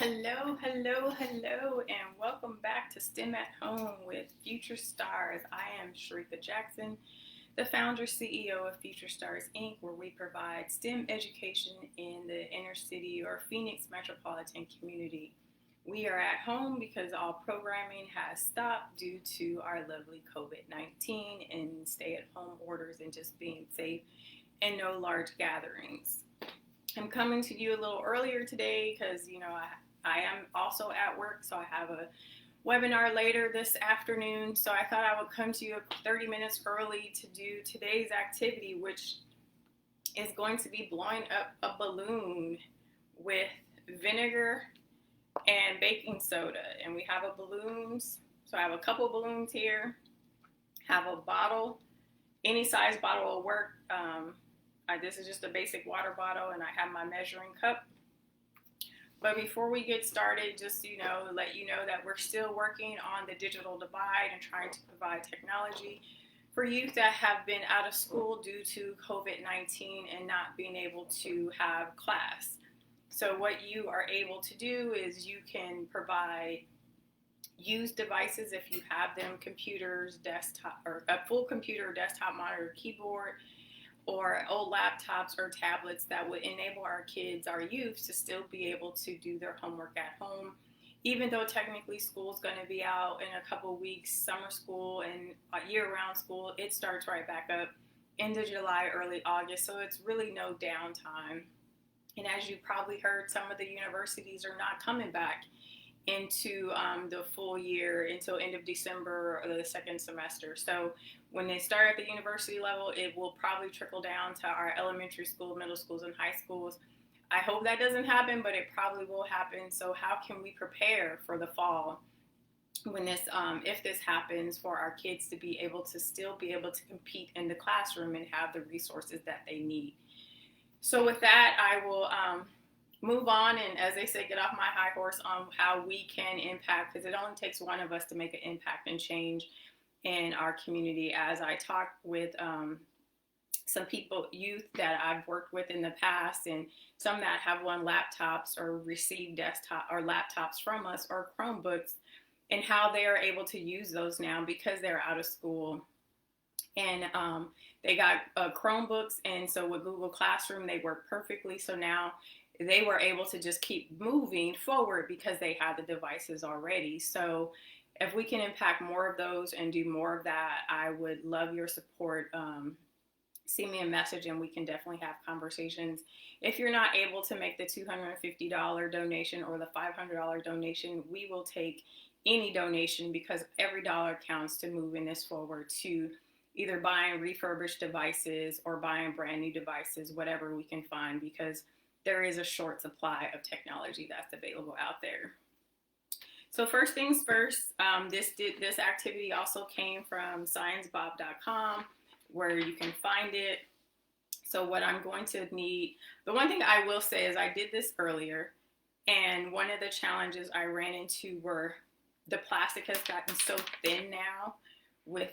Hello, and welcome back to STEM at Home with Future Stars. I am Sharika Jackson, the founder CEO of Future Stars Inc., where we provide STEM education in the inner city or Phoenix metropolitan community. We are at home because all programming has stopped due to our lovely COVID-19 and stay at home orders and just being safe and no large gatherings. I'm coming to you a little earlier today because, I am also at work, so I have a webinar later this afternoon. So I thought I would come to you 30 minutes early to do today's activity, which is going to be blowing up a balloon with vinegar and baking soda. And we have balloons. So I have a couple balloons here, have a bottle, any size bottle will work. This is just a basic water bottle, and I have my measuring cup. But before we get started, just let you know that we're still working on the digital divide and trying to provide technology for youth that have been out of school due to COVID-19 and not being able to have class. So what you are able to do is you can provide used devices if you have them, computers, desktop, or a full computer, desktop monitor, keyboard, or old laptops or tablets that would enable our kids, our youth, to still be able to do their homework at home. Even though technically school is going to be out in a couple of weeks, summer school and year-round school, it starts right back up end of July, early August, so it's really no downtime. And as you probably heard, some of the universities are not coming back into the full year until end of December or the second semester. So when they start at the university level, it will probably trickle down to our elementary school, middle schools, and high schools. I hope that doesn't happen, but it probably will happen. So how can we prepare for the fall when if this happens, for our kids to be able to still be able to compete in the classroom and have the resources that they need? So with that, I will move on, and as they say, get off my high horse on how we can impact, because it only takes one of us to make an impact and change in our community. As I talk with some people, youth that I've worked with in the past, and some that have won laptops or received desktop or laptops from us or Chromebooks, and how they are able to use those now because they're out of school. And they got Chromebooks, and so with Google Classroom, they work perfectly. So now they were able to just keep moving forward because they had the devices already. So if we can impact more of those and do more of that, I would love your support. Send me a message and we can definitely have conversations. If you're not able to make the $250 donation or the $500 donation, we will take any donation, because every dollar counts to moving this forward, to either buying refurbished devices or buying brand new devices, whatever we can find, because there is a short supply of technology that's available out there. So first things first, this activity also came from sciencebob.com, where you can find it. So what I'm going to need, the one thing I will say is I did this earlier, and one of the challenges I ran into were the plastic has gotten so thin now with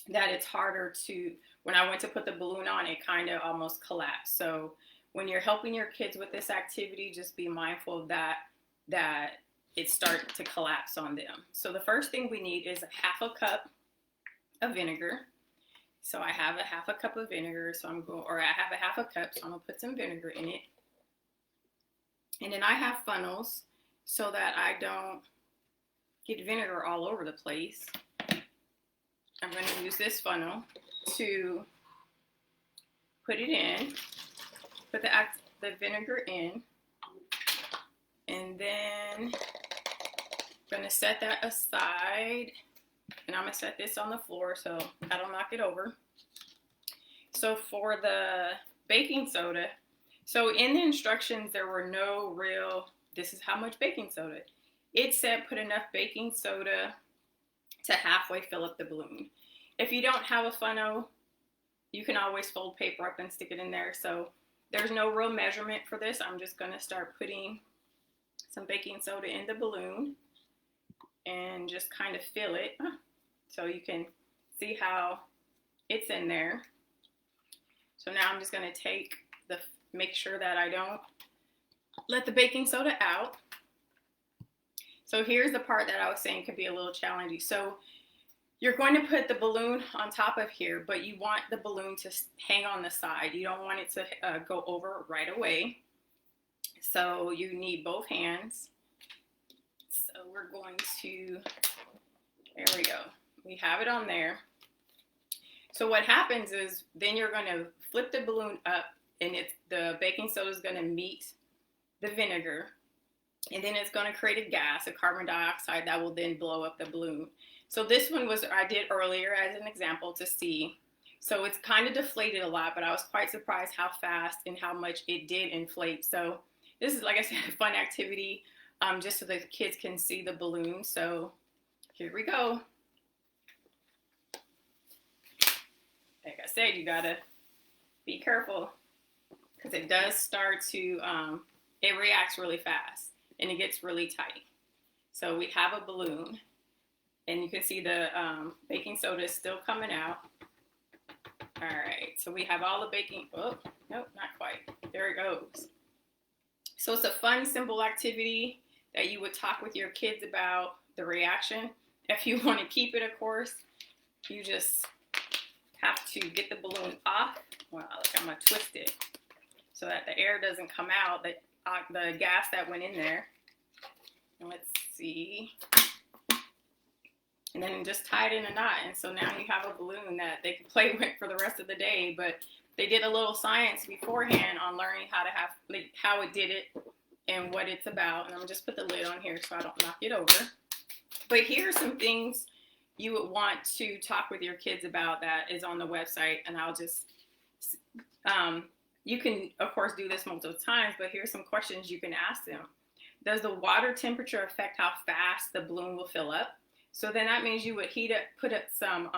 that it's harder to, when I went to put the balloon on, it kind of almost collapsed. So when you're helping your kids with this activity, just be mindful of that it starts to collapse on them. So the first thing we need is a half a cup of vinegar. So I have a half a cup of vinegar, I have a half a cup, so I'm gonna put some vinegar in it. And then I have funnels so that I don't get vinegar all over the place. I'm going to use this funnel to put it in, put the vinegar in, and then I'm going to set that aside, and I'm going to set this on the floor so I don't knock it over. So for the baking soda, so in the instructions there were no real, this is how much baking soda. It said put enough baking soda to halfway fill up the balloon. If you don't have a funnel, you can always fold paper up and stick it in there. So there's no real measurement for this. I'm just going to start putting some baking soda in the balloon and just kind of fill it. So you can see how it's in there. So now I'm just going to make sure that I don't let the baking soda out. So here's the part that I was saying could be a little challenging. So you're going to put the balloon on top of here, but you want the balloon to hang on the side. You don't want it to go over right away. So you need both hands. So we're going to, there we go. We have it on there. So what happens is then you're going to flip the balloon up, and the baking soda is going to meet the vinegar, and then it's going to create a gas, a carbon dioxide, that will then blow up the balloon. So this one I did earlier as an example to see. So it's kind of deflated a lot, but I was quite surprised how fast and how much it did inflate. So this is, like I said, a fun activity, just so the kids can see the balloon. So here we go. Like I said, you gotta be careful because it does start to, it reacts really fast and it gets really tight. So we have a balloon, and you can see the baking soda is still coming out. All right, so we have all the baking, oh, nope, not quite. There it goes. So it's a fun, simple activity that you would talk with your kids about the reaction. If you want to keep it, of course, you just have to get the balloon off. Well, look, I'm gonna twist it so that the air doesn't come out, the gas that went in there. And let's see. And then just tie it in a knot. And so now you have a balloon that they can play with for the rest of the day. But they did a little science beforehand on learning how to have, like, how it did it and what it's about. And I'm gonna just put the lid on here so I don't knock it over. But here are some things you would want to talk with your kids about that is on the website. And I'll just, you can, of course, do this multiple times, but here's some questions you can ask them. Does the water temperature affect how fast the balloon will fill up? So then that means you would put up some,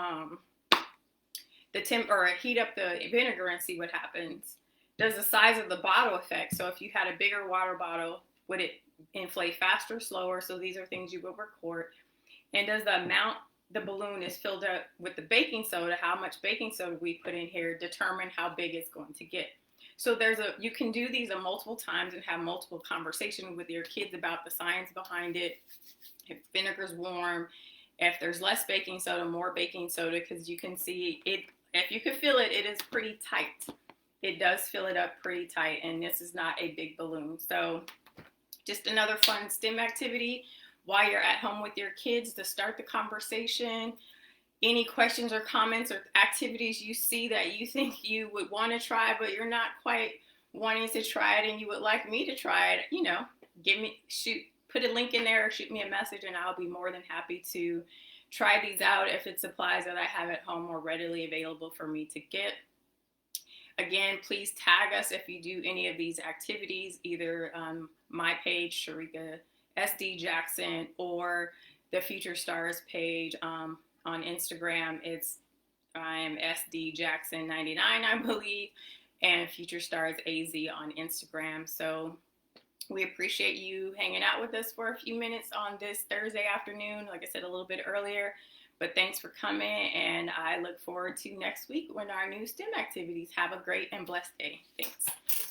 heat up the vinegar and see what happens. Does the size of the bottle affect? So if you had a bigger water bottle, would it inflate faster, slower? So these are things you would record. And does the amount the balloon is filled up with the baking soda, how much baking soda we put in here, determine how big it's going to get. So you can do these multiple times and have multiple conversations with your kids about the science behind it. If vinegar's warm, if there's less baking soda, more baking soda, because you can see it, if you can feel it, it is pretty tight. It does fill it up pretty tight, and this is not a big balloon. So just another fun STEM activity while you're at home with your kids to start the conversation. Any questions or comments or activities you see that you think you would want to try, but you're not quite wanting to try it and you would like me to try it, put a link in there or shoot me a message, and I'll be more than happy to try these out if it's supplies that I have at home or readily available for me to get. Again, please tag us if you do any of these activities, either on my page, Sharika SD Jackson, or the Future Stars page on Instagram. I'm SD Jackson 99, I believe, and Future Stars AZ on Instagram. So we appreciate you hanging out with us for a few minutes on this Thursday afternoon. Like I said a little bit earlier, but thanks for coming, and I look forward to next week when our new STEM activities. Have a great and blessed day. Thanks.